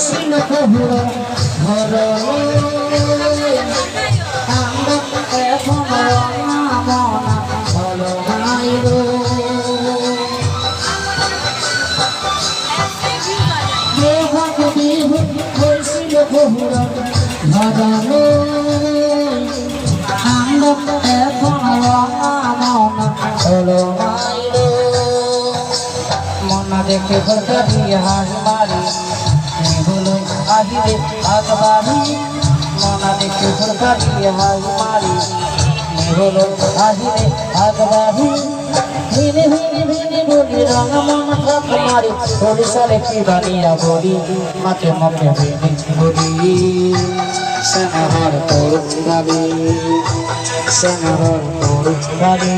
হইছিল কহুরা ঘর আমরা এখন রঙা মনা ভালো নাই গো হইছিল কহুরা ঘর আমরা এখন রঙা মনা ভালো নাই গো মনা দেখে ভরকারি হাস মারি বলো আহিরে আগবাড়ি মনা দেখে ভরকারি হাস মারি বলো আহিরে আগবাড়ি ভিনে ভিনে ভিনে বলি রঙা মনা থাক মারি বলি সারে কি বানিয়া বলি মাকে মাকে ভিনে বলি সেনাহর তোর গাবি সেনাহর তোর গাবি